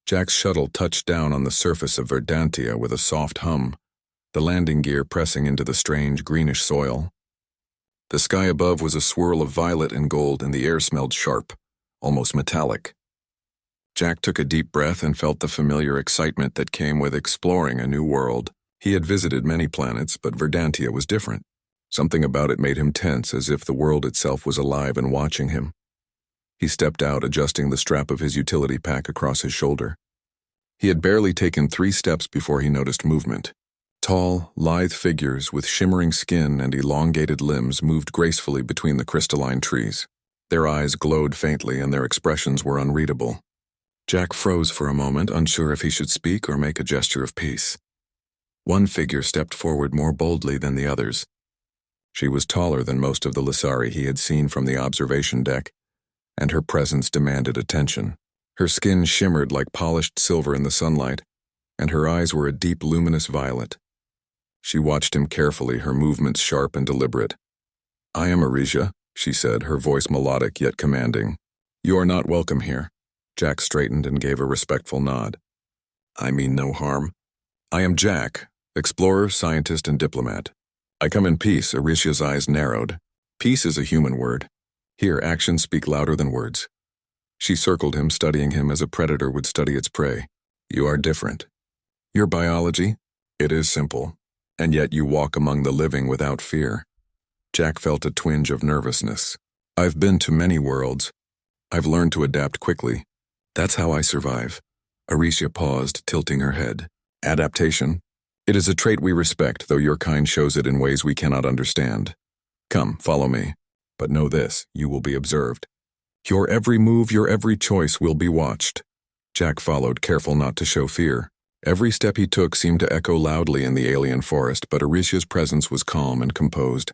Jack's shuttle touched down on the surface of Verdantia with a soft hum, the landing gear pressing into the strange greenish soil. The sky above was a swirl of violet and gold, and the air smelled sharp, almost metallic. Jack took a deep breath and felt the familiar excitement that came with exploring a new world. He had visited many planets, but Verdantia was different. Something about it made him tense, as if the world itself was alive and watching him. He stepped out, adjusting the strap of his utility pack across his shoulder. He had barely taken 3 steps before he noticed movement. Tall, lithe figures with shimmering skin and elongated limbs moved gracefully between the crystalline trees. Their eyes glowed faintly and their expressions were unreadable. Jack froze for a moment, unsure if he should speak or make a gesture of peace. One figure stepped forward more boldly than the others. She was taller than most of the Lysari he had seen from the observation deck, and her presence demanded attention. Her skin shimmered like polished silver in the sunlight, and her eyes were a deep luminous violet. She watched him carefully, her movements sharp and deliberate. "I am Arisha," she said, her voice melodic yet commanding. "You are not welcome here." Jack straightened and gave a respectful nod. "I mean no harm. I am Jack, explorer, scientist, and diplomat. I come in peace." Arisha's eyes narrowed. Peace is a human word. Here, actions speak louder than words. She circled him, studying him as a predator would study its prey. "You are different. Your biology? It is simple. And yet you walk among the living without fear." Jack felt a twinge of nervousness. "I've been to many worlds. I've learned to adapt quickly. That's how I survive." Arisha paused, tilting her head. "Adaptation? It is a trait we respect, though your kind shows it in ways we cannot understand. Come, follow me. But know this, you will be observed. Your every move, your every choice will be watched." Jack followed, careful not to show fear. Every step he took seemed to echo loudly in the alien forest, but Arisha's presence was calm and composed.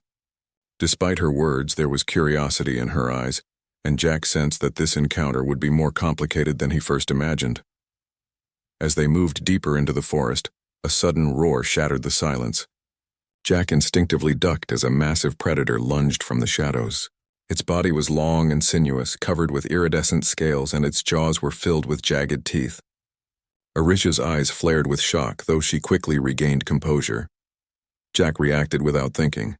Despite her words, there was curiosity in her eyes, and Jack sensed that this encounter would be more complicated than he first imagined. As they moved deeper into the forest, a sudden roar shattered the silence. Jack instinctively ducked as a massive predator lunged from the shadows. Its body was long and sinuous, covered with iridescent scales, and its jaws were filled with jagged teeth. Arisha's eyes flared with shock, though she quickly regained composure. Jack reacted without thinking.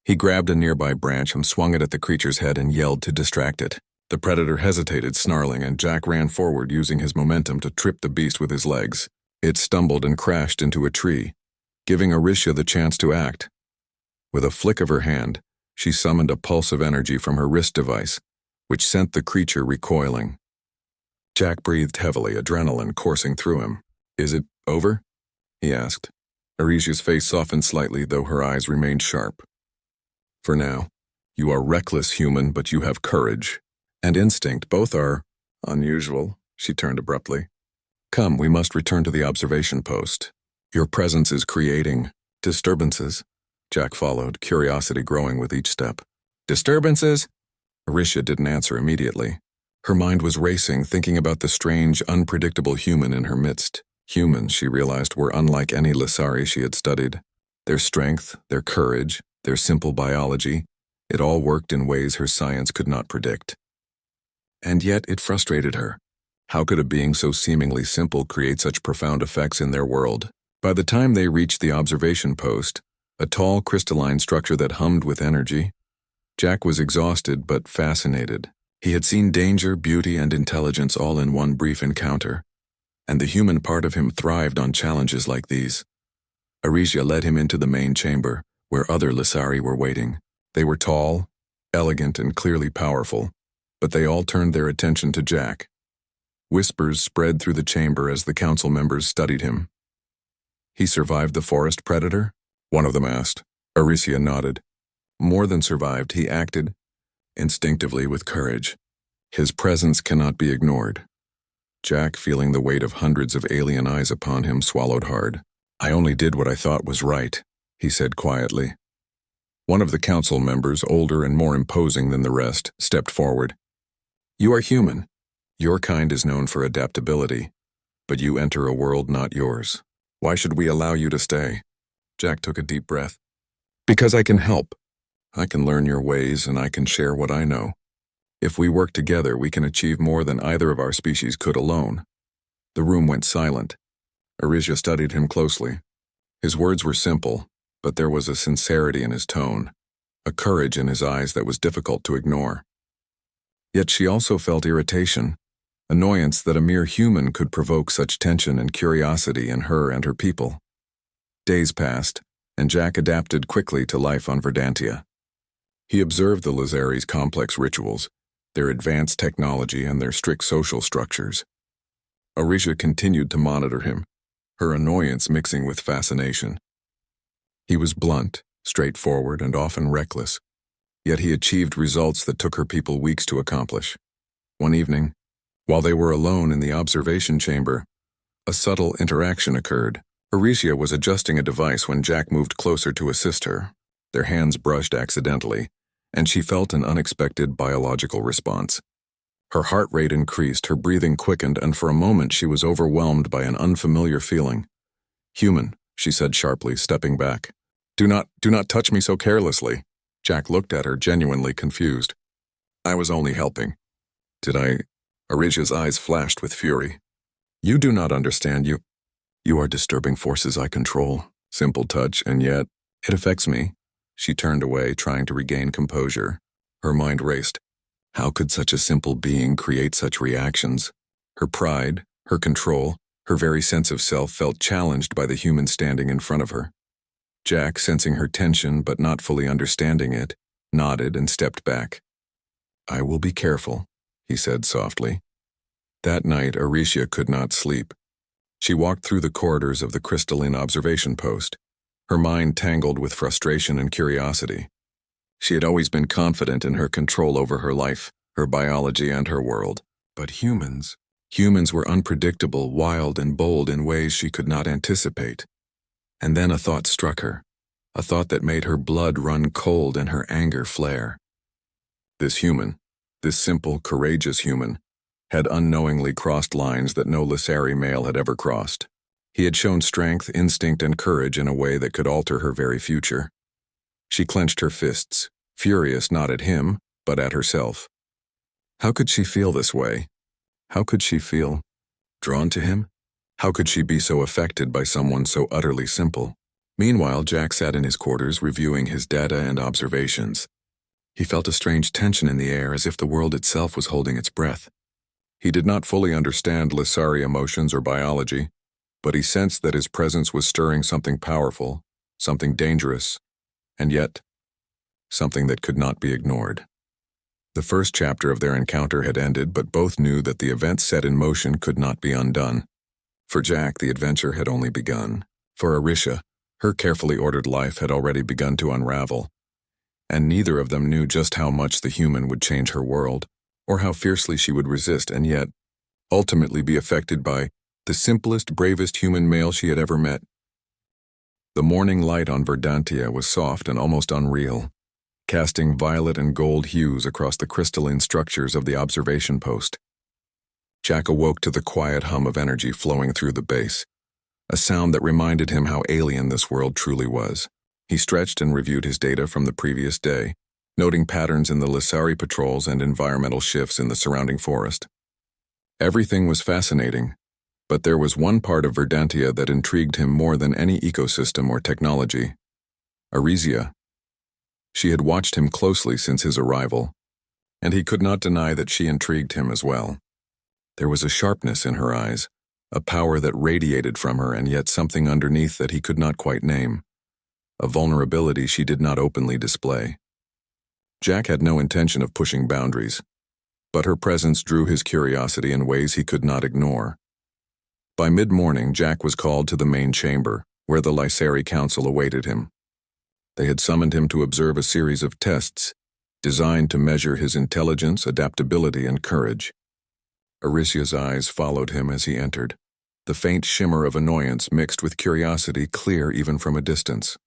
He grabbed a nearby branch and swung it at the creature's head and yelled to distract it. The predator hesitated, snarling, and Jack ran forward, using his momentum to trip the beast with his legs. It stumbled and crashed into a tree, giving Arisha the chance to act. With a flick of her hand, she summoned a pulse of energy from her wrist device, which sent the creature recoiling. Jack breathed heavily, adrenaline coursing through him. "Is it over?" he asked. Arisha's face softened slightly, though her eyes remained sharp. "For now. You are reckless human, but you have courage. And instinct. Both are unusual." She turned abruptly. "Come, we must return to the observation post. Your presence is creating disturbances." Jack followed, curiosity growing with each step. "Disturbances?" Arisha didn't answer immediately. Her mind was racing, thinking about the strange, unpredictable human in her midst. Humans, she realized, were unlike any Lysari she had studied. Their strength, their courage, their simple biology, it all worked in ways her science could not predict. And yet it frustrated her. How could a being so seemingly simple create such profound effects in their world? By the time they reached the observation post, a tall crystalline structure that hummed with energy, Jack was exhausted but fascinated. He had seen danger, beauty, and intelligence all in one brief encounter, and the human part of him thrived on challenges like these. Arisha led him into the main chamber, where other Lysari were waiting. They were tall, elegant, and clearly powerful, but they all turned their attention to Jack. Whispers spread through the chamber as the council members studied him. "He survived the forest predator?" one of them asked. Arisha nodded. "More than survived, he acted instinctively with courage. His presence cannot be ignored." Jack, feeling the weight of hundreds of alien eyes upon him, swallowed hard. "I only did what I thought was right," he said quietly. One of the council members, older and more imposing than the rest, stepped forward. "You are human. Your kind is known for adaptability, but you enter a world not yours. Why should we allow you to stay?" Jack took a deep breath. "Because I can help. I can learn your ways, and I can share what I know. If we work together, we can achieve more than either of our species could alone." The room went silent. Arisia studied him closely. His words were simple, but there was a sincerity in his tone, a courage in his eyes that was difficult to ignore. Yet she also felt irritation, annoyance that a mere human could provoke such tension and curiosity in her and her people. Days passed, and Jack adapted quickly to life on Verdantia. He observed the Lazaris' complex rituals, their advanced technology, and their strict social structures. Arisia continued to monitor him, her annoyance mixing with fascination. He was blunt, straightforward, and often reckless, yet he achieved results that took her people weeks to accomplish. One evening, while they were alone in the observation chamber, a subtle interaction occurred. Arisia was adjusting a device when Jack moved closer to assist her. Their hands brushed accidentally, and she felt an unexpected biological response. Her heart rate increased, her breathing quickened, and for a moment she was overwhelmed by an unfamiliar feeling. "Human," she said sharply, stepping back. Do not touch me so carelessly." Jack looked at her, genuinely confused. "I was only helping." "Did I?" Arisia's eyes flashed with fury. "You do not understand. You are disturbing forces I control. Simple touch, and yet it affects me." She turned away, trying to regain composure. Her mind raced. How could such a simple being create such reactions? Her pride, her control, her very sense of self felt challenged by the human standing in front of her. Jack, sensing her tension but not fully understanding it, nodded and stepped back. "I will be careful," he said softly. That night, Arisia could not sleep. She walked through the corridors of the crystalline observation post, her mind tangled with frustration and curiosity. She had always been confident in her control over her life, her biology, and her world. But humans were unpredictable, wild, and bold in ways she could not anticipate. And then a thought struck her, a thought that made her blood run cold and her anger flare. This human, this simple, courageous human, had unknowingly crossed lines that no Lasari male had ever crossed. He had shown strength, instinct, and courage in a way that could alter her very future. She clenched her fists, furious not at him, but at herself. How could she feel this way? How could she feel drawn to him? How could she be so affected by someone so utterly simple? Meanwhile, Jack sat in his quarters reviewing his data and observations. He felt a strange tension in the air, as if the world itself was holding its breath. He did not fully understand Lasari emotions or biology, but he sensed that his presence was stirring something powerful, something dangerous, and yet, something that could not be ignored. The first chapter of their encounter had ended, but both knew that the events set in motion could not be undone. For Jack, the adventure had only begun. For Arisia, her carefully ordered life had already begun to unravel, and neither of them knew just how much the human would change her world, or how fiercely she would resist and yet ultimately be affected by the simplest, bravest human male she had ever met. The morning light on Verdantia was soft and almost unreal, casting violet and gold hues across the crystalline structures of the observation post. Jack awoke to the quiet hum of energy flowing through the base, a sound that reminded him how alien this world truly was. He stretched and reviewed his data from the previous day, noting patterns in the Lasari patrols and environmental shifts in the surrounding forest. Everything was fascinating, but there was one part of Verdantia that intrigued him more than any ecosystem or technology: Arisia. She had watched him closely since his arrival, and he could not deny that she intrigued him as well. There was a sharpness in her eyes, a power that radiated from her, and yet something underneath that he could not quite name, a vulnerability she did not openly display. Jack had no intention of pushing boundaries, but her presence drew his curiosity in ways he could not ignore. By mid-morning, Jack was called to the main chamber, where the Lasari Council awaited him. They had summoned him to observe a series of tests designed to measure his intelligence, adaptability, and courage. Arisia's eyes followed him as he entered, the faint shimmer of annoyance mixed with curiosity clear even from a distance.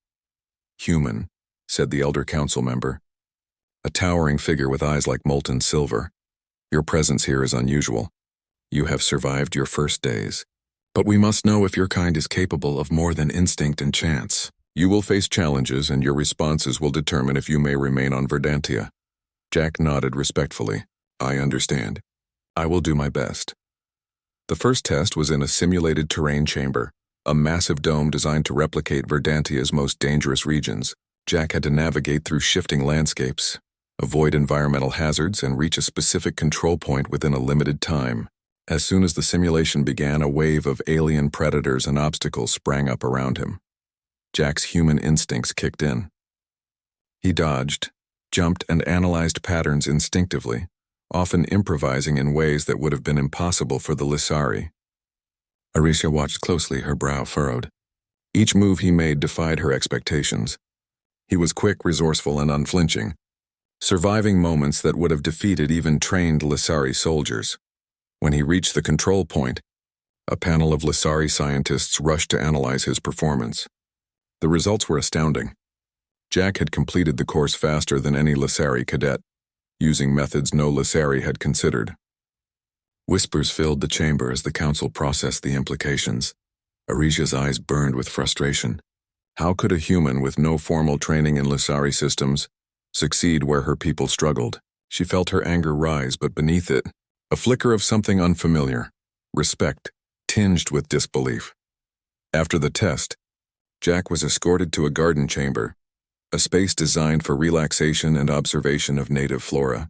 "Human," said the elder council member, a towering figure with eyes like molten silver. "Your presence here is unusual. You have survived your first days. But we must know if your kind is capable of more than instinct and chance. You will face challenges, and your responses will determine if you may remain on Verdantia." Jack nodded respectfully. "I understand. I will do my best." The first test was in a simulated terrain chamber, a massive dome designed to replicate Verdantia's most dangerous regions. Jack had to navigate through shifting landscapes, avoid environmental hazards, and reach a specific control point within a limited time. As soon as the simulation began, a wave of alien predators and obstacles sprang up around him. Jack's human instincts kicked in. He dodged, jumped, and analyzed patterns instinctively, often improvising in ways that would have been impossible for the Lissari. Aricia watched closely, her brow furrowed. Each move he made defied her expectations. He was quick, resourceful, and unflinching, surviving moments that would have defeated even trained Lissari soldiers. When he reached the control point, a panel of Lissari scientists rushed to analyze his performance. The results were astounding. Jack had completed the course faster than any Lissari cadet, using methods no Lissari had considered. Whispers filled the chamber as the council processed the implications. Aricia's eyes burned with frustration. How could a human with no formal training in Lissari systems succeed where her people struggled? She felt her anger rise, but beneath it, a flicker of something unfamiliar, respect, tinged with disbelief. After the test, Jack was escorted to a garden chamber, a space designed for relaxation and observation of native flora.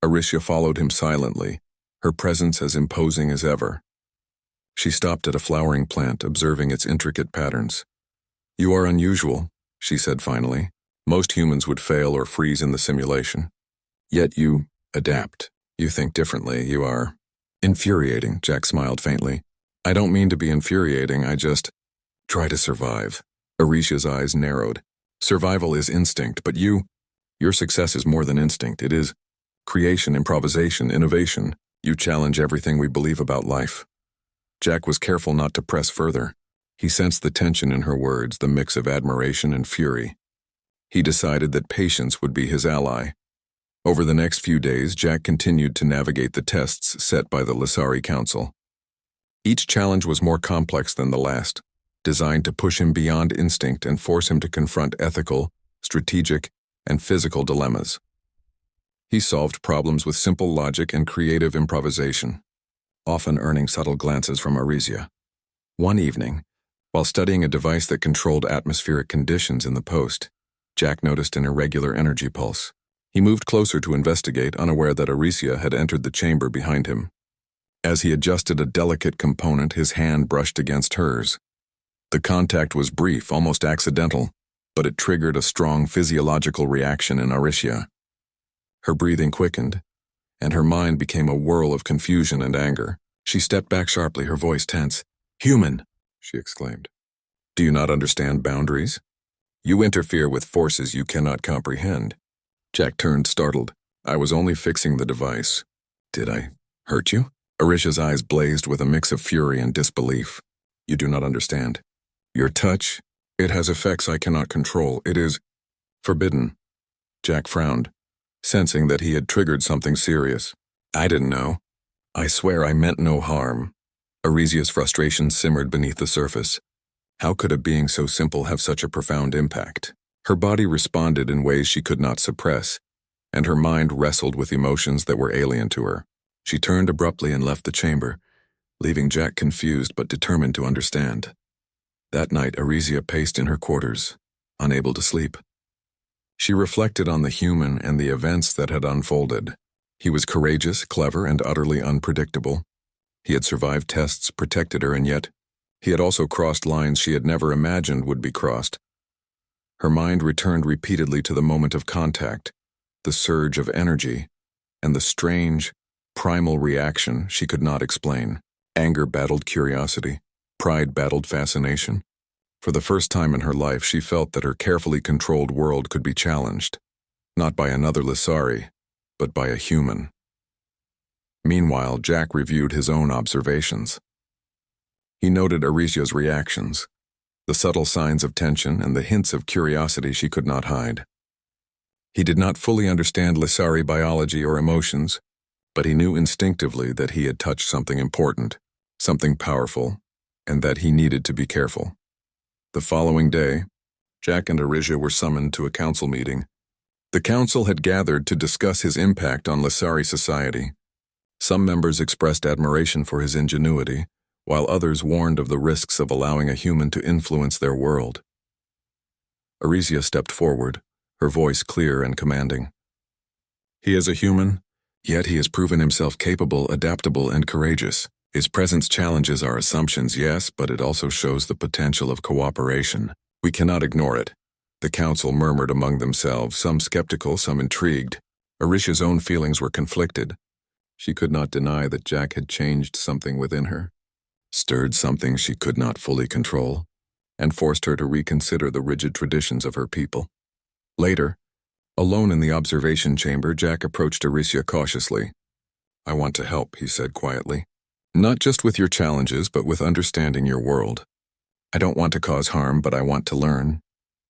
Aricia followed him silently, her presence as imposing as ever. She stopped at a flowering plant, observing its intricate patterns. "You are unusual," she said finally. "Most humans would fail or freeze in the simulation. Yet you adapt. You think differently. You are infuriating," Jack smiled faintly. "I don't mean to be infuriating, I just try to survive." Aricia's eyes narrowed. "Survival is instinct, but your success is more than instinct. It is creation, improvisation, innovation. You challenge everything we believe about life." Jack was careful not to press further. He sensed the tension in her words, the mix of admiration and fury. He decided that patience would be his ally. Over the next few days, Jack continued to navigate the tests set by the Lissari Council. Each challenge was more complex than the last, designed to push him beyond instinct and force him to confront ethical, strategic, and physical dilemmas. He solved problems with simple logic and creative improvisation, often earning subtle glances from Aricia. One evening, while studying a device that controlled atmospheric conditions in the post, Jack noticed an irregular energy pulse. He moved closer to investigate, unaware that Aricia had entered the chamber behind him. As he adjusted a delicate component, his hand brushed against hers. The contact was brief, almost accidental, but it triggered a strong physiological reaction in Aricia. Her breathing quickened, and her mind became a whirl of confusion and anger. She stepped back sharply, her voice tense. "Human!" she exclaimed. "Do you not understand boundaries? You interfere with forces you cannot comprehend." Jack turned, startled. "I was only fixing the device." "Did I hurt you?" Aricia's eyes blazed with a mix of fury and disbelief. "You do not understand. Your touch, it has effects I cannot control. It is forbidden." Jack frowned, sensing that he had triggered something serious. "I didn't know. I swear I meant no harm." Aricia's frustration simmered beneath the surface. How could a being so simple have such a profound impact? Her body responded in ways she could not suppress, and her mind wrestled with emotions that were alien to her. She turned abruptly and left the chamber, leaving Jack confused but determined to understand. That night, Aricia paced in her quarters, unable to sleep. She reflected on the human and the events that had unfolded. He was courageous, clever, and utterly unpredictable. He had survived tests, protected her, and yet he had also crossed lines she had never imagined would be crossed. Her mind returned repeatedly to the moment of contact, the surge of energy, and the strange, primal reaction she could not explain. Anger battled curiosity. Pride battled fascination. For the first time in her life, she felt that her carefully controlled world could be challenged, not by another Lissari, but by a human. Meanwhile, Jack reviewed his own observations. He noted Aricia's reactions, the subtle signs of tension and the hints of curiosity she could not hide. He did not fully understand Lissari biology or emotions, but he knew instinctively that he had touched something important, something powerful, and that he needed to be careful. The following day, Jack and Aricia were summoned to a council meeting. The council had gathered to discuss his impact on Lissari society. Some members expressed admiration for his ingenuity, while others warned of the risks of allowing a human to influence their world. Arisia stepped forward, her voice clear and commanding. He is a human, yet he has proven himself capable, adaptable, and courageous. His presence challenges our assumptions, yes, but it also shows the potential of cooperation. We cannot ignore it. The council murmured among themselves, some skeptical, some intrigued. Arisia's own feelings were conflicted. She could not deny that Jack had changed something within her, stirred something she could not fully control, and forced her to reconsider the rigid traditions of her people. Later, alone in the observation chamber, Jack approached Arisia cautiously. I want to help, he said quietly. Not just with your challenges, but with understanding your world. I don't want to cause harm, but I want to learn.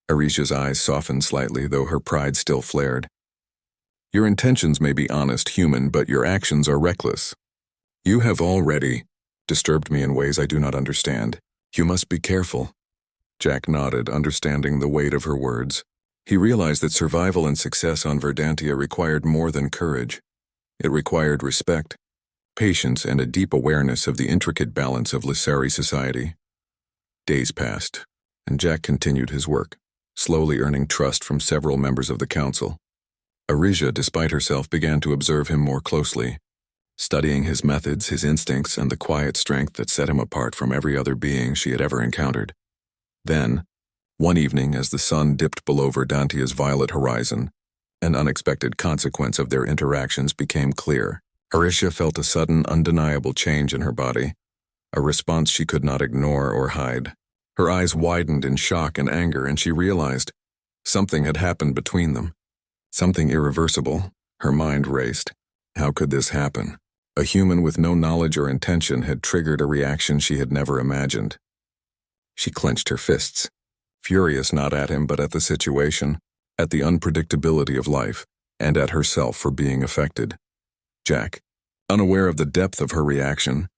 Arisia's eyes softened slightly, though her pride still flared. Your intentions may be honest, human, but your actions are reckless. You have already disturbed me in ways I do not understand. You must be careful. Jack nodded, understanding the weight of her words. He realized that survival and success on Verdantia required more than courage. It required respect, patience, and a deep awareness of the intricate balance of Lysari society. Days passed, and Jack continued his work, slowly earning trust from several members of the council. Arisia, despite herself, began to observe him more closely, studying his methods, his instincts, and the quiet strength that set him apart from every other being she had ever encountered. Then, one evening, as the sun dipped below Verdantia's violet horizon, an unexpected consequence of their interactions became clear. Arisia felt a sudden, undeniable change in her body, a response she could not ignore or hide. Her eyes widened in shock and anger, and she realized something had happened between them. Something irreversible. Her mind raced. How could this happen? A human with no knowledge or intention had triggered a reaction she had never imagined. She clenched her fists, furious not at him but at the situation, at the unpredictability of life, and at herself for being affected. Jack, unaware of the depth of her reaction,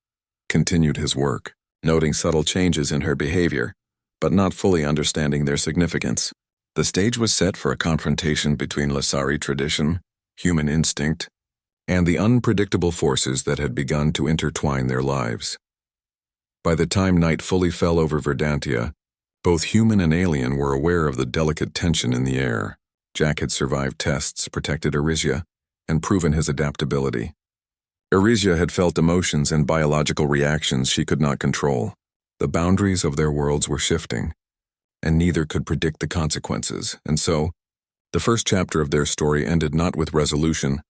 continued his work, noting subtle changes in her behavior, but not fully understanding their significance. The stage was set for a confrontation between Lysari tradition, human instinct, and the unpredictable forces that had begun to intertwine their lives. By the time night fully fell over Verdantia, both human and alien were aware of the delicate tension in the air. Jack had survived tests, protected Arisia, and proven his adaptability. Arisia had felt emotions and biological reactions she could not control. The boundaries of their worlds were shifting, and neither could predict the consequences, and so, the first chapter of their story ended not with resolution,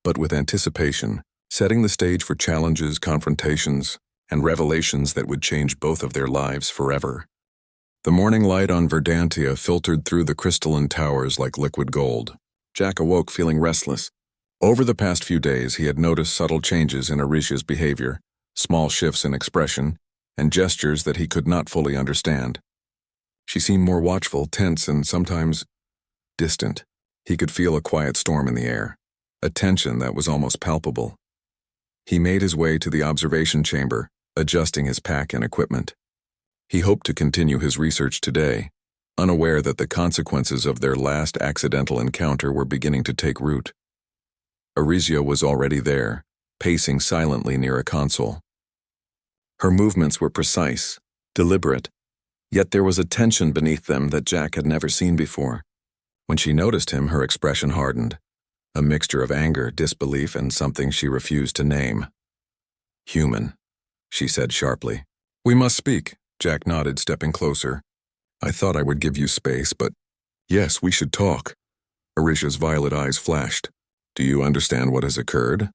but with anticipation, setting the stage for challenges, confrontations, and revelations that would change both of their lives forever. The morning light on Verdantia filtered through the crystalline towers like liquid gold. Jack awoke feeling restless. Over the past few days, he had noticed subtle changes in Arisia's behavior, small shifts in expression, and gestures that he could not fully understand. She seemed more watchful, tense, and sometimes distant. He could feel a quiet storm in the air, a tension that was almost palpable. He made his way to the observation chamber, adjusting his pack and equipment. He hoped to continue his research today, unaware that the consequences of their last accidental encounter were beginning to take root. Arisia was already there, pacing silently near a console. Her movements were precise, deliberate, yet there was a tension beneath them that Jack had never seen before. When she noticed him, her expression hardened, a mixture of anger, disbelief, and something she refused to name. Human, she said sharply. We must speak, Jack nodded, stepping closer. I thought I would give you space, but yes, we should talk. Arisia's violet eyes flashed. Do you understand what has occurred?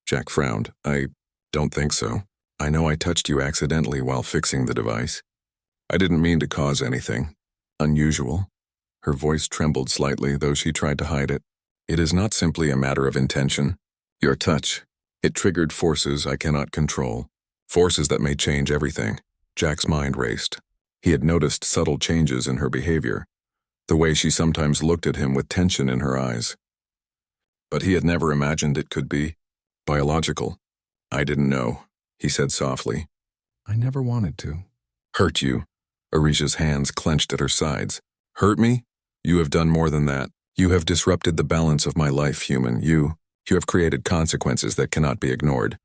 Jack frowned. I don't think so. I know I touched you accidentally while fixing the device. I didn't mean to cause anything unusual. Her voice trembled slightly, though she tried to hide it. It is not simply a matter of intention. Your touch, it triggered forces I cannot control, forces that may change everything. Jack's mind raced. He had noticed subtle changes in her behavior, the way she sometimes looked at him with tension in her eyes. But he had never imagined it could be biological. I didn't know, he said softly. I never wanted to. Hurt you. Arisia's hands clenched at her sides. Hurt me? You have done more than that. You have disrupted the balance of my life, human. You. You have created consequences that cannot be ignored.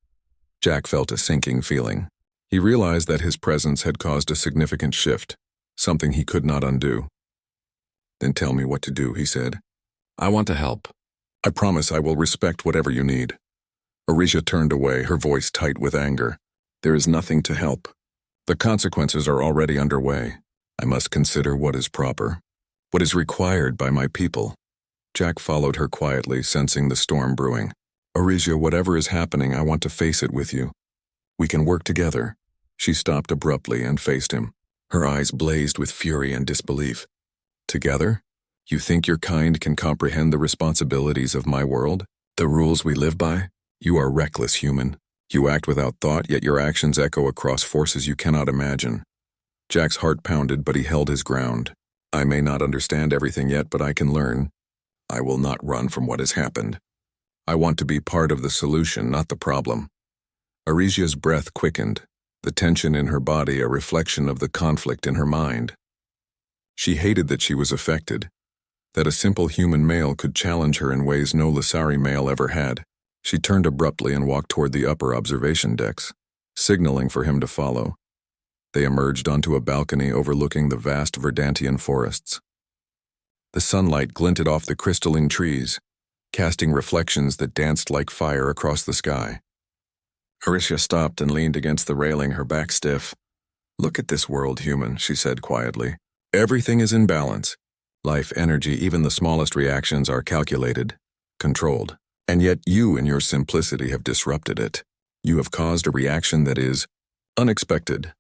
Jack felt a sinking feeling. He realized that his presence had caused a significant shift, something he could not undo. Then tell me what to do, he said. I want to help. I promise I will respect whatever you need. Orisha turned away, her voice tight with anger. There is nothing to help. The consequences are already underway. I must consider what is proper, what is required by my people. Jack followed her quietly, sensing the storm brewing. Orisha, whatever is happening, I want to face it with you. We can work together. She stopped abruptly and faced him. Her eyes blazed with fury and disbelief. Together? You think your kind can comprehend the responsibilities of my world? The rules we live by? You are reckless, human. You act without thought, yet your actions echo across forces you cannot imagine. Jack's heart pounded, but he held his ground. I may not understand everything yet, but I can learn. I will not run from what has happened. I want to be part of the solution, not the problem. Orisha's breath quickened, the tension in her body a reflection of the conflict in her mind. She hated that she was affected, that a simple human male could challenge her in ways no Lasari male ever had. She turned abruptly and walked toward the upper observation decks, signaling for him to follow. They emerged onto a balcony overlooking the vast Verdantian forests. The sunlight glinted off the crystalline trees, casting reflections that danced like fire across the sky. Orisha stopped and leaned against the railing, her back stiff. Look at this world, human, she said quietly. Everything is in balance. Life, energy, even the smallest reactions are calculated, controlled. And yet you, in your simplicity, have disrupted it. You have caused a reaction that is unexpected.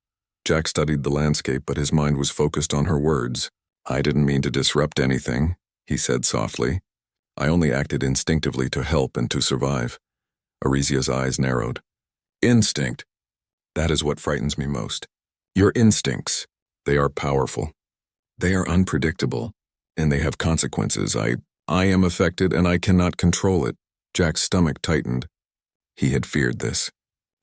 Jack studied the landscape, but his mind was focused on her words. I didn't mean to disrupt anything, he said softly. I only acted instinctively to help and to survive. Orisha's eyes narrowed. Instinct. That is what frightens me most. Your instincts. They are powerful. They are unpredictable, and they have consequences. I am affected, and I cannot control it. Jack's stomach tightened. He had feared this.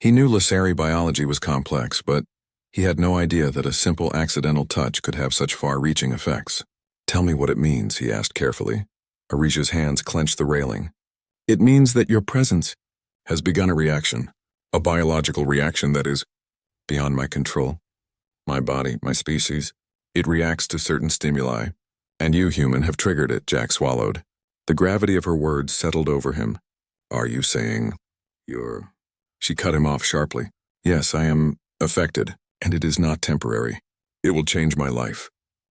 He knew Lasari biology was complex, but he had no idea that a simple accidental touch could have such far-reaching effects. Tell me what it means, he asked carefully. Orisha's hands clenched the railing. It means that your presence has begun a reaction, a biological reaction that is beyond my control. My body, my species, it reacts to certain stimuli, and you, human, have triggered it, Jack swallowed. The gravity of her words settled over him. Are you saying you're... She cut him off sharply. Yes, I am affected, and it is not temporary. It will change my life,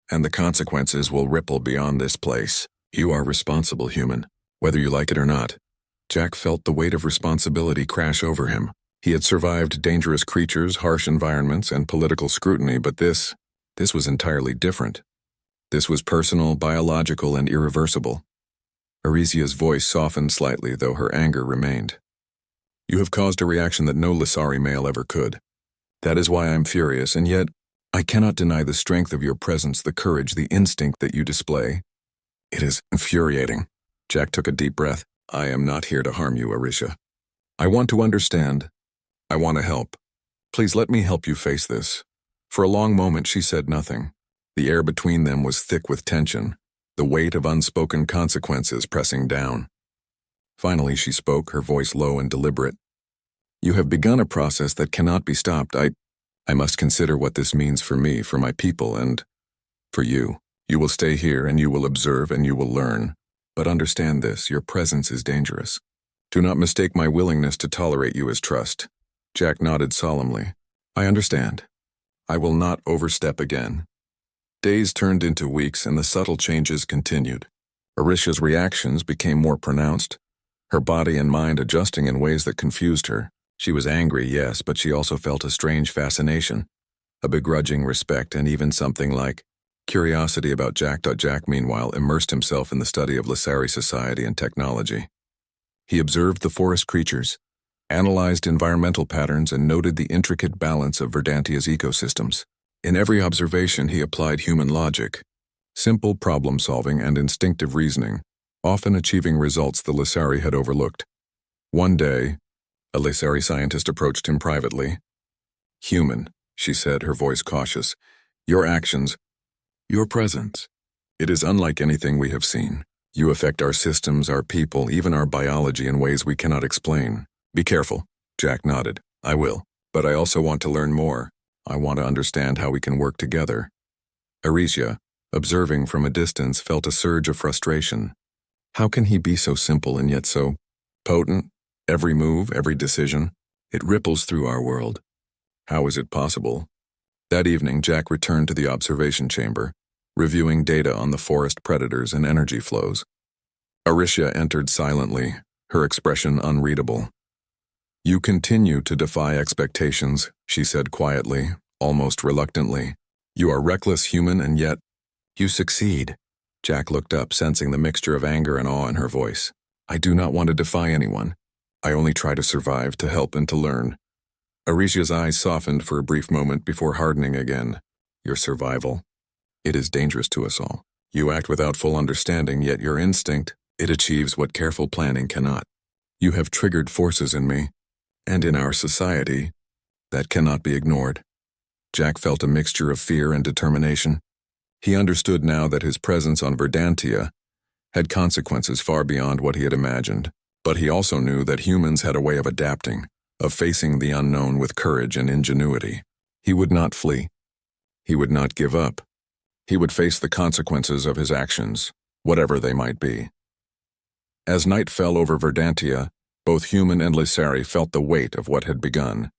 and the consequences will ripple beyond this place. You are responsible, human, whether you like it or not. Jack felt the weight of responsibility crash over him. He had survived dangerous creatures, harsh environments, and political scrutiny, but this was entirely different. This was personal, biological, and irreversible. Orisha's voice softened slightly, though her anger remained. You have caused a reaction that no Lasari male ever could. That is why I'm furious, and yet I cannot deny the strength of your presence, the courage, the instinct that you display. It is infuriating. Jack took a deep breath. I am not here to harm you, Orisha. I want to understand. I want to help. Please let me help you face this. For a long moment she said nothing. The air between them was thick with tension, the weight of unspoken consequences pressing down. Finally she spoke, her voice low and deliberate. You have begun a process that cannot be stopped. I must consider what this means for me, for my people, and for you. You will stay here and you will observe and you will learn. But understand this, your presence is dangerous. Do not mistake my willingness to tolerate you as trust. Jack nodded solemnly. I understand. I will not overstep again. Days turned into weeks and the subtle changes continued. Orisha's reactions became more pronounced, her body and mind adjusting in ways that confused her. She was angry, yes, but she also felt a strange fascination, a begrudging respect, and even something like curiosity about Jack. Jack, meanwhile, immersed himself in the study of Lasari society and technology. He observed the forest creatures, analyzed environmental patterns, and noted the intricate balance of Verdantia's ecosystems. In every observation he applied human logic, simple problem-solving and instinctive reasoning, often achieving results the Lasari had overlooked. One day, a Lasari scientist approached him privately. Human, she said, her voice cautious, your actions, your presence, it is unlike anything we have seen. You affect our systems, our people, even our biology in ways we cannot explain. Be careful. Jack nodded. I will. But I also want to learn more. I want to understand how we can work together. Arisia, observing from a distance, felt a surge of frustration. How can he be so simple and yet so potent? Every move, every decision, it ripples through our world. How is it possible? That evening, Jack returned to the observation chamber, reviewing data on the forest predators and energy flows. Arisia entered silently, her expression unreadable. You continue to defy expectations, she said quietly, almost reluctantly. You are reckless human and yet you succeed. Jack looked up, sensing the mixture of anger and awe in her voice. I do not want to defy anyone. I only try to survive, to help, and to learn. Arisia's eyes softened for a brief moment before hardening again. Your survival. It is dangerous to us all. You act without full understanding, yet your instinct, it achieves what careful planning cannot. You have triggered forces in me, and in our society, that cannot be ignored. Jack felt a mixture of fear and determination. He understood now that his presence on Verdantia had consequences far beyond what he had imagined, but he also knew that humans had a way of adapting, of facing the unknown with courage and ingenuity. He would not flee. He would not give up. He would face the consequences of his actions, whatever they might be. As night fell over Verdantia, both human and Lysari felt the weight of what had begun.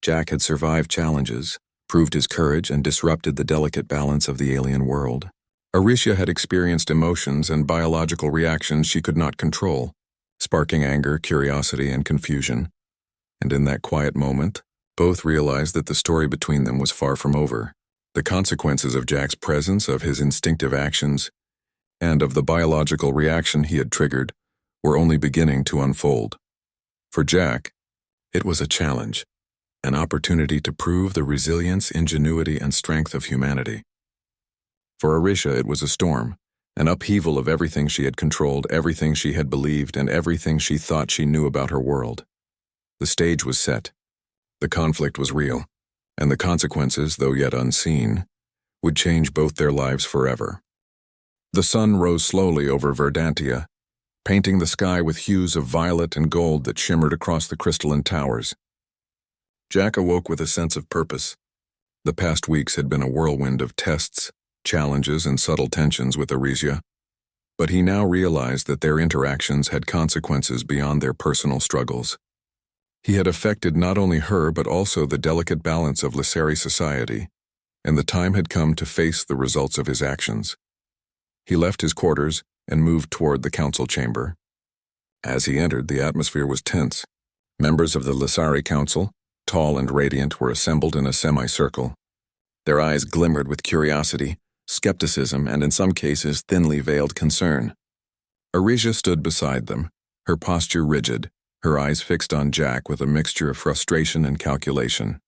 Jack had survived challenges, proved his courage, and disrupted the delicate balance of the alien world. Arisia had experienced emotions and biological reactions she could not control, sparking anger, curiosity, and confusion. And in that quiet moment, both realized that the story between them was far from over. The consequences of Jack's presence, of his instinctive actions, and of the biological reaction he had triggered were only beginning to unfold. For Jack, it was a challenge, an opportunity to prove the resilience, ingenuity, and strength of humanity. For Arisia, it was a storm, an upheaval of everything she had controlled, everything she had believed, and everything she thought she knew about her world. The stage was set. The conflict was real, and the consequences, though yet unseen, would change both their lives forever. The sun rose slowly over Verdantia, painting the sky with hues of violet and gold that shimmered across the crystalline towers. Jack awoke with a sense of purpose. The past weeks had been a whirlwind of tests, challenges, and subtle tensions with Arisia, but he now realized that their interactions had consequences beyond their personal struggles. He had affected not only her but also the delicate balance of Lysari society, and the time had come to face the results of his actions. He left his quarters and moved toward the council chamber. As he entered, the atmosphere was tense. Members of the Lysari Council, tall and radiant, were assembled in a semicircle. Their eyes glimmered with curiosity, skepticism, and in some cases thinly veiled concern. Arisia stood beside them, her posture rigid, her eyes fixed on Jack with a mixture of frustration and calculation.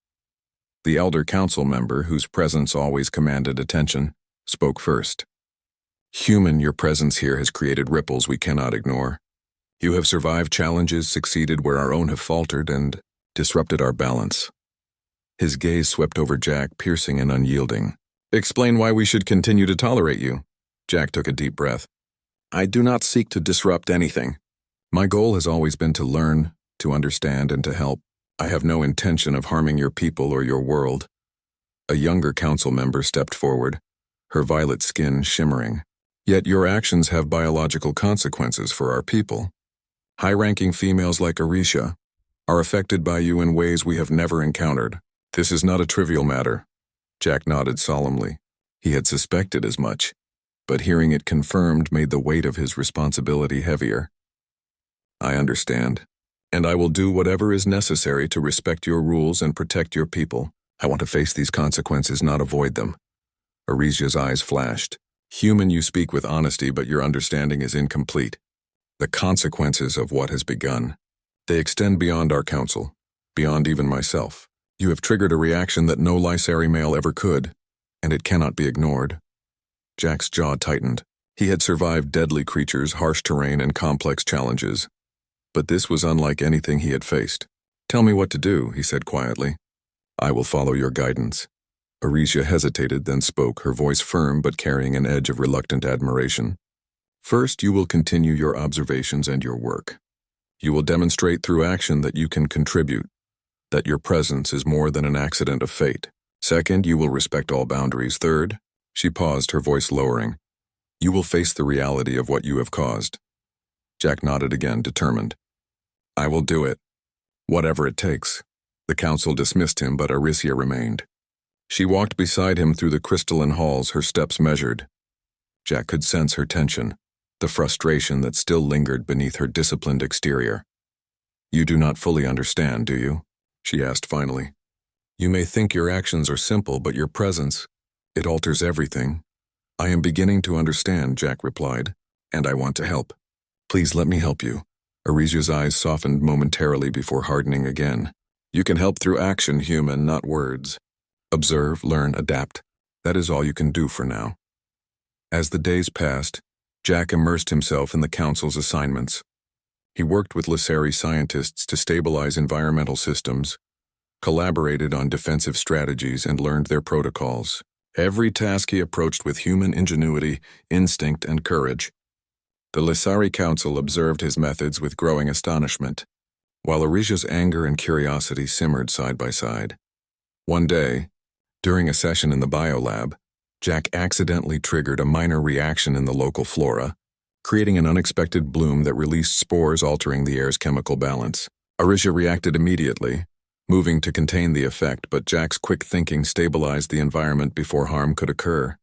The elder council member, whose presence always commanded attention, spoke first. Human, your presence here has created ripples we cannot ignore. You have survived challenges, succeeded where our own have faltered, and disrupted our balance. His gaze swept over Jack, piercing and unyielding. Explain why we should continue to tolerate you. Jack took a deep breath. I do not seek to disrupt anything. My goal has always been to learn, to understand, and to help. I have no intention of harming your people or your world. A younger council member stepped forward, her violet skin shimmering. Yet your actions have biological consequences for our people. High-ranking females like Arisia are affected by you in ways we have never encountered. This is not a trivial matter. Jack nodded solemnly. He had suspected as much, but hearing it confirmed made the weight of his responsibility heavier. I understand, and I will do whatever is necessary to respect your rules and protect your people. I want to face these consequences, not avoid them. Arisia's eyes flashed. Human, you speak with honesty, but your understanding is incomplete. The consequences of what has begun. They extend beyond our council, beyond even myself. You have triggered a reaction that no Lysari male ever could, and it cannot be ignored. Jack's jaw tightened. He had survived deadly creatures, harsh terrain, and complex challenges. But this was unlike anything he had faced. Tell me what to do, he said quietly. I will follow your guidance. Arisia hesitated, then spoke, her voice firm but carrying an edge of reluctant admiration. First, you will continue your observations and your work. You will demonstrate through action that you can contribute, that your presence is more than an accident of fate. Second, you will respect all boundaries. Third, she paused, her voice lowering, you will face the reality of what you have caused. Jack nodded again, determined. I will do it. Whatever it takes. The council dismissed him, but Aricia remained. She walked beside him through the crystalline halls, her steps measured. Jack could sense her tension, the frustration that still lingered beneath her disciplined exterior. You do not fully understand, do you? She asked finally. You may think your actions are simple, but your presence, it alters everything. I am beginning to understand, Jack replied, and I want to help. Please let me help you. Arisia's eyes softened momentarily before hardening again. You can help through action, human, not words. Observe, learn, adapt. That is all you can do for now. As the days passed, Jack immersed himself in the council's assignments. He worked with Lissari scientists to stabilize environmental systems, collaborated on defensive strategies, and learned their protocols. Every task he approached with human ingenuity, instinct, and courage. The Lissari Council observed his methods with growing astonishment, while Arisia's anger and curiosity simmered side by side. One day, during a session in the biolab, Jack accidentally triggered a minor reaction in the local flora, creating an unexpected bloom that released spores altering the air's chemical balance. Arisia reacted immediately, moving to contain the effect, but Jack's quick thinking stabilized the environment before harm could occur.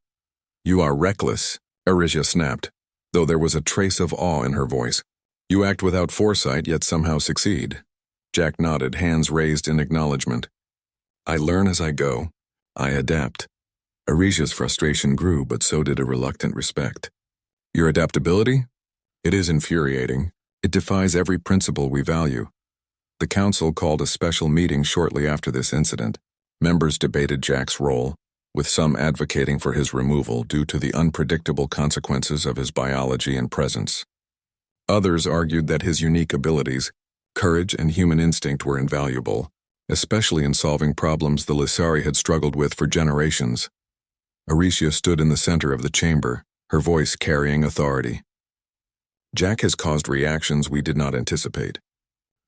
You are reckless, Arisia snapped, though there was a trace of awe in her voice. You act without foresight, yet somehow succeed. Jack nodded, hands raised in acknowledgement. I learn as I go. I adapt. Arisia's frustration grew, but so did a reluctant respect. Your adaptability? It is infuriating. It defies every principle we value. The council called a special meeting shortly after this incident. Members debated Jack's role, with some advocating for his removal due to the unpredictable consequences of his biology and presence. Others argued that his unique abilities, courage, and human instinct were invaluable, especially in solving problems the Lissari had struggled with for generations. Aricia stood in the center of the chamber, her voice carrying authority. Jack has caused reactions we did not anticipate.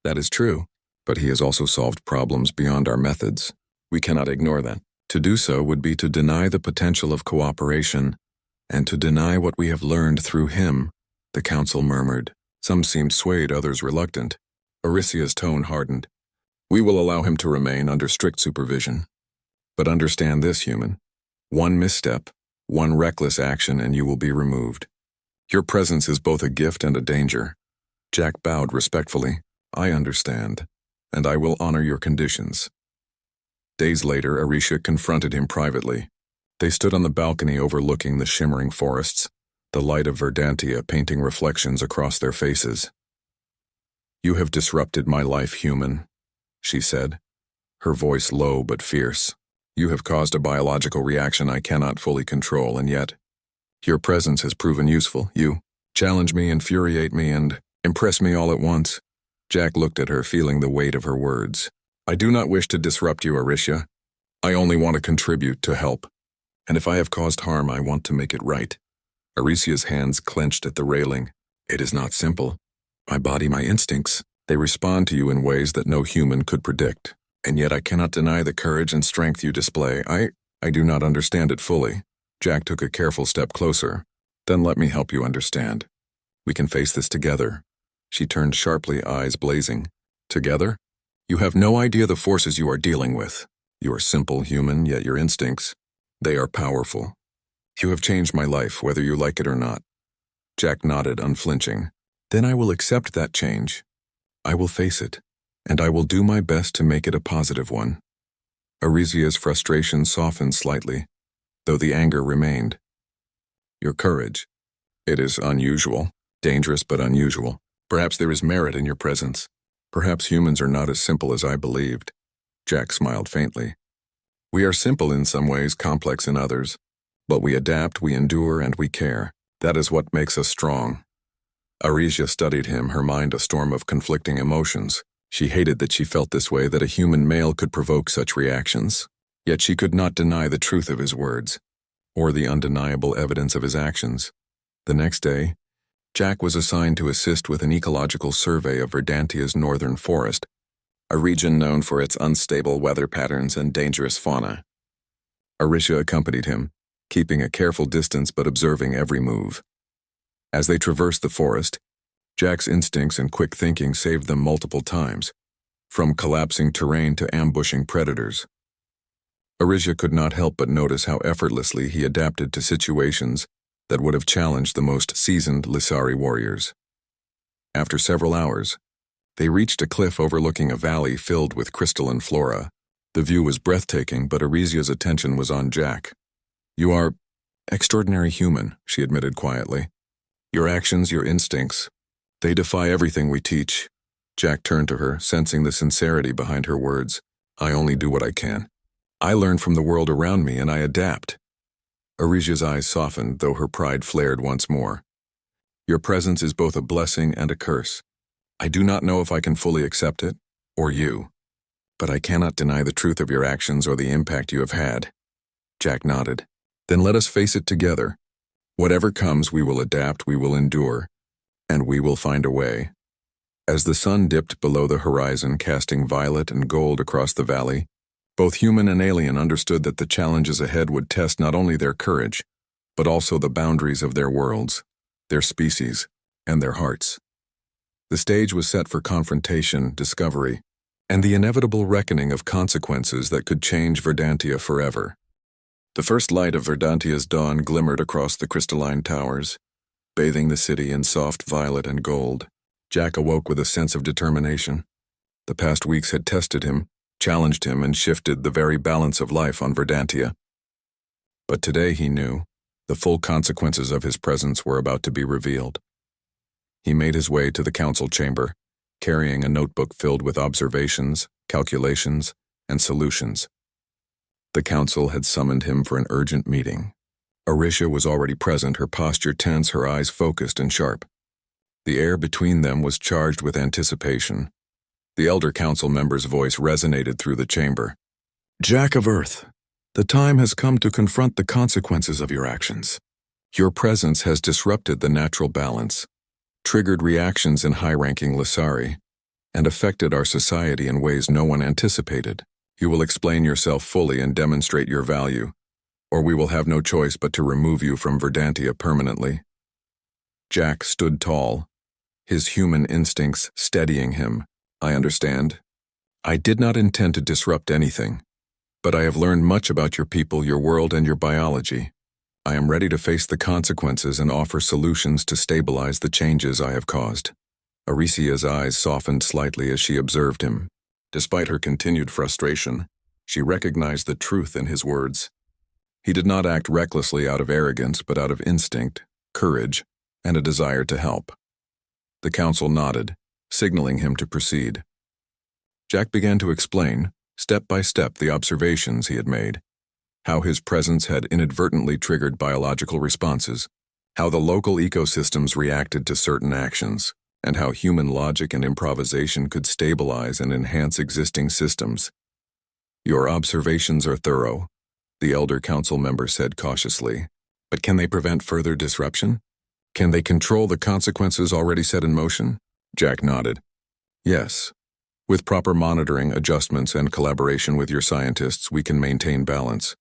That is true, but he has also solved problems beyond our methods. We cannot ignore that. To do so would be to deny the potential of cooperation, and to deny what we have learned through him, the council murmured. Some seemed swayed, others reluctant. Aricia's tone hardened. We will allow him to remain under strict supervision. But understand this, human. One misstep, one reckless action, and you will be removed. Your presence is both a gift and a danger. Jack bowed respectfully. I understand, and I will honor your conditions. Days later, Aricia confronted him privately. They stood on the balcony overlooking the shimmering forests, the light of Verdantia painting reflections across their faces. You have disrupted my life, human, she said, her voice low but fierce. You have caused a biological reaction I cannot fully control, and yet, your presence has proven useful. You challenge me, infuriate me, and impress me all at once. Jack looked at her, feeling the weight of her words. I do not wish to disrupt you, Aricia. I only want to contribute, to help. And if I have caused harm, I want to make it right. Aricia's hands clenched at the railing. It is not simple. My body, my instincts, they respond to you in ways that no human could predict. And yet I cannot deny the courage and strength you display. I do not understand it fully. Jack took a careful step closer. Then let me help you understand. We can face this together. She turned sharply, eyes blazing. Together? You have no idea the forces you are dealing with. You are simple, human, yet your instincts, they are powerful. You have changed my life, whether you like it or not. Jack nodded, unflinching. Then I will accept that change. I will face it, and I will do my best to make it a positive one. Arisia's frustration softened slightly, though the anger remained. Your courage. It is unusual, dangerous but unusual. Perhaps there is merit in your presence. Perhaps humans are not as simple as I believed. Jack smiled faintly. We are simple in some ways, complex in others. But we adapt, we endure, and we care. That is what makes us strong. Aricia studied him, her mind a storm of conflicting emotions. She hated that she felt this way, that a human male could provoke such reactions. Yet she could not deny the truth of his words, or the undeniable evidence of his actions. The next day, Jack was assigned to assist with an ecological survey of Verdantia's northern forest, a region known for its unstable weather patterns and dangerous fauna. Arisha accompanied him, keeping a careful distance but observing every move. As they traversed the forest, Jack's instincts and quick thinking saved them multiple times, from collapsing terrain to ambushing predators. Arisha could not help but notice how effortlessly he adapted to situations that would have challenged the most seasoned Lissari warriors. After several hours, they reached a cliff overlooking a valley filled with crystalline flora. The view was breathtaking, but Arisia's attention was on Jack. "You are extraordinary human," she admitted quietly. "Your actions, your instincts, they defy everything we teach." Jack turned to her, sensing the sincerity behind her words. "I only do what I can. I learn from the world around me and I adapt." Arisia's eyes softened, though her pride flared once more. "Your presence is both a blessing and a curse. I do not know if I can fully accept it, or you, but I cannot deny the truth of your actions or the impact you have had." Jack nodded. "Then let us face it together. Whatever comes, we will adapt, we will endure, and we will find a way." As the sun dipped below the horizon, casting violet and gold across the valley, both human and alien understood that the challenges ahead would test not only their courage, but also the boundaries of their worlds, their species, and their hearts. The stage was set for confrontation, discovery, and the inevitable reckoning of consequences that could change Verdantia forever. The first light of Verdantia's dawn glimmered across the crystalline towers, bathing the city in soft violet and gold. Jack awoke with a sense of determination. The past weeks had tested him, challenged him, and shifted the very balance of life on Verdantia. But today he knew the full consequences of his presence were about to be revealed. He made his way to the council chamber, carrying a notebook filled with observations, calculations, and solutions. The council had summoned him for an urgent meeting. Arisha was already present, her posture tense, her eyes focused and sharp. The air between them was charged with anticipation. The elder council member's voice resonated through the chamber. "Jack of Earth, the time has come to confront the consequences of your actions. Your presence has disrupted the natural balance, triggered reactions in high-ranking Lissari, and affected our society in ways no one anticipated. You will explain yourself fully and demonstrate your value, or we will have no choice but to remove you from Verdantia permanently." Jack stood tall, his human instincts steadying him. "I understand. I did not intend to disrupt anything, but I have learned much about your people, your world, and your biology. I am ready to face the consequences and offer solutions to stabilize the changes I have caused." Arisia's eyes softened slightly as she observed him. Despite her continued frustration, she recognized the truth in his words. He did not act recklessly out of arrogance, but out of instinct, courage, and a desire to help. The council nodded, signaling him to proceed. Jack began to explain, step by step, the observations he had made, how his presence had inadvertently triggered biological responses, how the local ecosystems reacted to certain actions, and how human logic and improvisation could stabilize and enhance existing systems. "Your observations are thorough," the elder council member said cautiously. "But can they prevent further disruption? Can they control the consequences already set in motion?" Jack nodded. "Yes. With proper monitoring, adjustments, and collaboration with your scientists, we can maintain balance.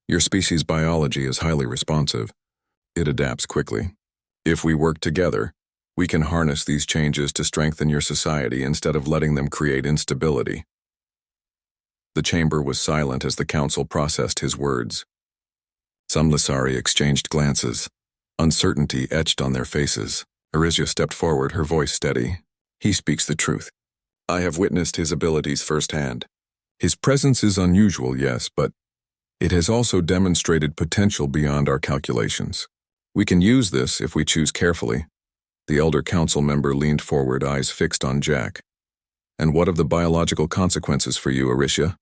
Your species' biology is highly responsive. It adapts quickly. If we work together, we can harness these changes to strengthen your society instead of letting them create instability." The chamber was silent as the council processed his words. Some Lissari exchanged glances, uncertainty etched on their faces. Arisia stepped forward, her voice steady. "He speaks the truth. I have witnessed his abilities firsthand. His presence is unusual, yes, but it has also demonstrated potential beyond our calculations. We can use this if we choose carefully." The elder council member leaned forward, eyes fixed on Jack. "And what of the biological consequences for you, Arisha?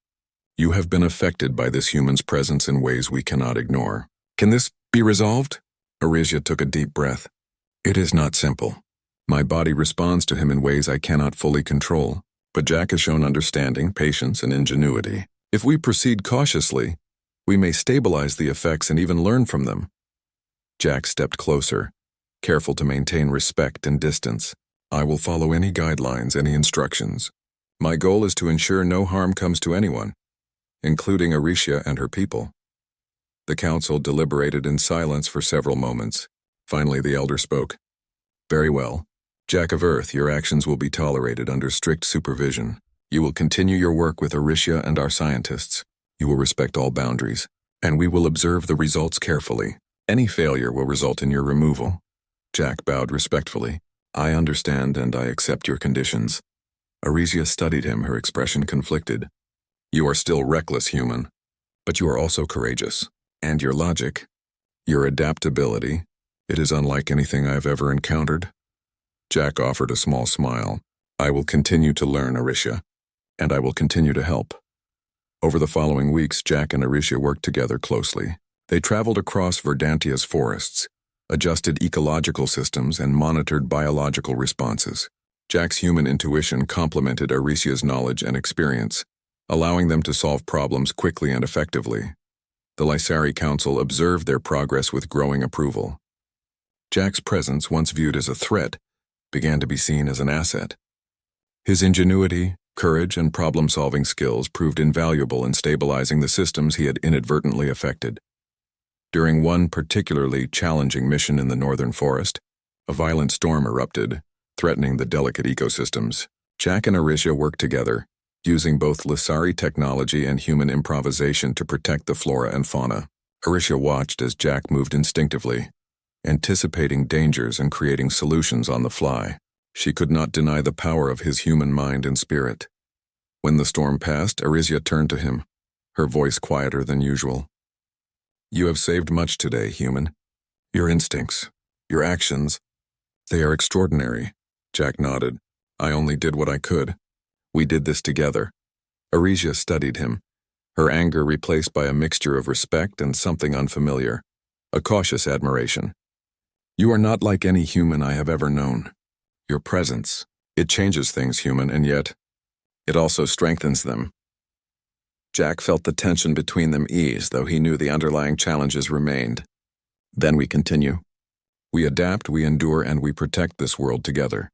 You have been affected by this human's presence in ways we cannot ignore. Can this be resolved?" Arisha took a deep breath. "It is not simple. My body responds to him in ways I cannot fully control, but Jack has shown understanding, patience, and ingenuity. If we proceed cautiously, we may stabilize the effects and even learn from them." Jack stepped closer, careful to maintain respect and distance. I will follow any guidelines, any instructions. My goal is to ensure no harm comes to anyone, including Aricia and her people. The council deliberated in silence for several moments. Finally, the elder spoke. Very well. Jack of Earth, your actions will be tolerated under strict supervision. You will continue your work with Aricia and our scientists. You will respect all boundaries, and we will observe the results carefully. Any failure will result in your removal. Jack bowed respectfully. I understand and I accept your conditions. Aricia studied him, her expression conflicted. You are still reckless, human, but you are also courageous. And your logic, your adaptability, it is unlike anything I have ever encountered. Jack offered a small smile. I will continue to learn, Aricia, and I will continue to help. Over the following weeks, Jack and Aricia worked together closely. They traveled across Verdantia's forests, adjusted ecological systems, and monitored biological responses. Jack's human intuition complemented Aricia's knowledge and experience, allowing them to solve problems quickly and effectively. The Lysari Council observed their progress with growing approval. Jack's presence, once viewed as a threat, began to be seen as an asset. His ingenuity, courage, and problem-solving skills proved invaluable in stabilizing the systems he had inadvertently affected. During one particularly challenging mission in the northern forest, a violent storm erupted, threatening the delicate ecosystems. Jack and Aricia worked together, using both Lysari technology and human improvisation to protect the flora and fauna. Aricia watched as Jack moved instinctively, anticipating dangers and creating solutions on the fly. She could not deny the power of his human mind and spirit. When the storm passed, Aricia turned to him, her voice quieter than usual. You have saved much today, human. Your instincts, your actions, they are extraordinary. Jack nodded. I only did what I could. We did this together. Aricia studied him, her anger replaced by a mixture of respect and something unfamiliar, a cautious admiration. You are not like any human I have ever known. Your presence, it changes things, human, and yet, it also strengthens them. Jack felt the tension between them ease, though he knew the underlying challenges remained. Then we continue. We adapt, we endure, and we protect this world together.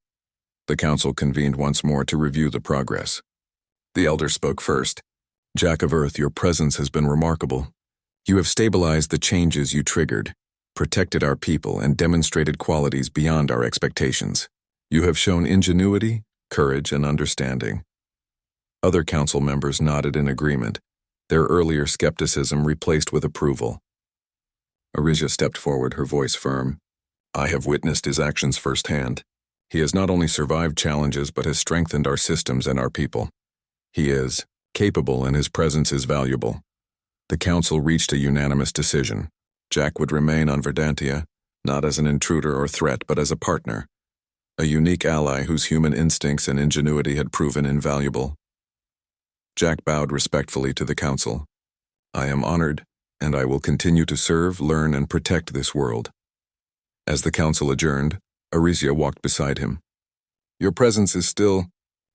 The council convened once more to review the progress. The elder spoke first. Jack of Earth, your presence has been remarkable. You have stabilized the changes you triggered, protected our people, and demonstrated qualities beyond our expectations. You have shown ingenuity, courage, and understanding. Other council members nodded in agreement, their earlier skepticism replaced with approval. Aricia stepped forward, her voice firm. I have witnessed his actions firsthand. He has not only survived challenges but has strengthened our systems and our people. He is capable and his presence is valuable. The council reached a unanimous decision. Jack would remain on Verdantia, not as an intruder or threat but as a partner, a unique ally whose human instincts and ingenuity had proven invaluable. Jack bowed respectfully to the council. I am honored, and I will continue to serve, learn, and protect this world. As the council adjourned, Aricia walked beside him. Your presence is still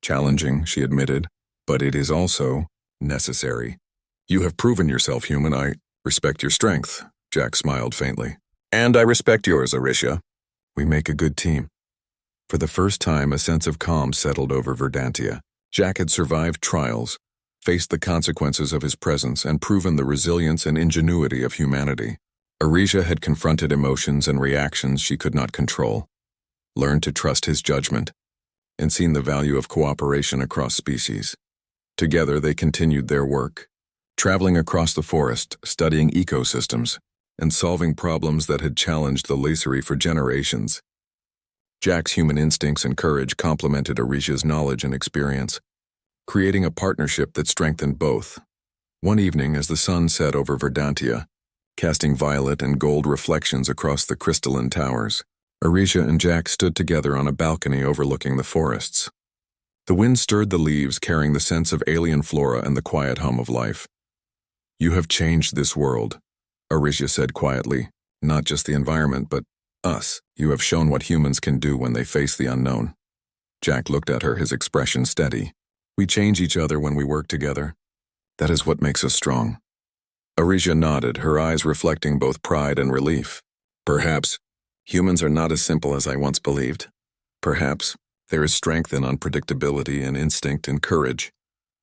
challenging, she admitted, but it is also necessary. You have proven yourself, human. I respect your strength, Jack smiled faintly. And I respect yours, Aricia. We make a good team. For the first time, a sense of calm settled over Verdantia. Jack had survived trials, faced the consequences of his presence, and proven the resilience and ingenuity of humanity. Aricia had confronted emotions and reactions she could not control, learned to trust his judgment, and seen the value of cooperation across species. Together they continued their work, traveling across the forest, studying ecosystems, and solving problems that had challenged the Lysari for generations. Jack's human instincts and courage complemented Aricia's knowledge and experience, creating a partnership that strengthened both. One evening, as the sun set over Verdantia, casting violet and gold reflections across the crystalline towers, Aricia and Jack stood together on a balcony overlooking the forests. The wind stirred the leaves, carrying the sense of alien flora and the quiet hum of life. You have changed this world, Aricia said quietly. Not just the environment, but us. You have shown what humans can do when they face the unknown. Jack looked at her, his expression steady. We change each other when we work together. That is what makes us strong. Aricia nodded, her eyes reflecting both pride and relief. Perhaps Humans are not as simple as I once believed. Perhaps there is strength in unpredictability and instinct and courage.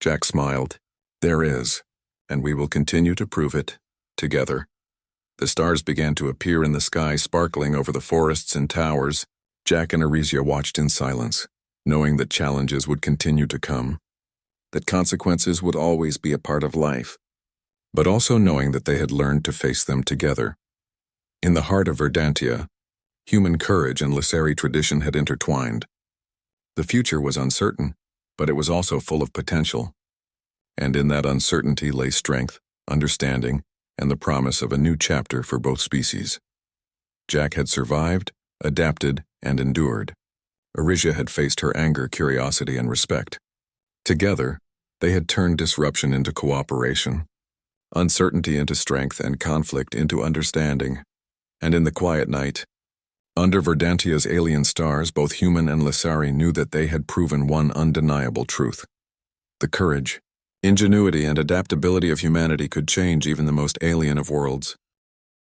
Jack smiled. There is, and we will continue to prove it, together. The stars began to appear in the sky, sparkling over the forests and towers. Jack and Arisia watched in silence, knowing that challenges would continue to come, that consequences would always be a part of life, but also knowing that they had learned to face them together. In the heart of Verdantia, human courage and Lysari tradition had intertwined. The future was uncertain, but it was also full of potential. And in that uncertainty lay strength, understanding, and the promise of a new chapter for both species. Jack had survived, adapted, and endured. Arisia had faced her anger, curiosity, and respect. Together, they had turned disruption into cooperation, uncertainty into strength, and conflict into understanding. And in the quiet night, under Verdantia's alien stars, both human and Lysari knew that they had proven one undeniable truth. The courage, ingenuity, and adaptability of humanity could change even the most alien of worlds.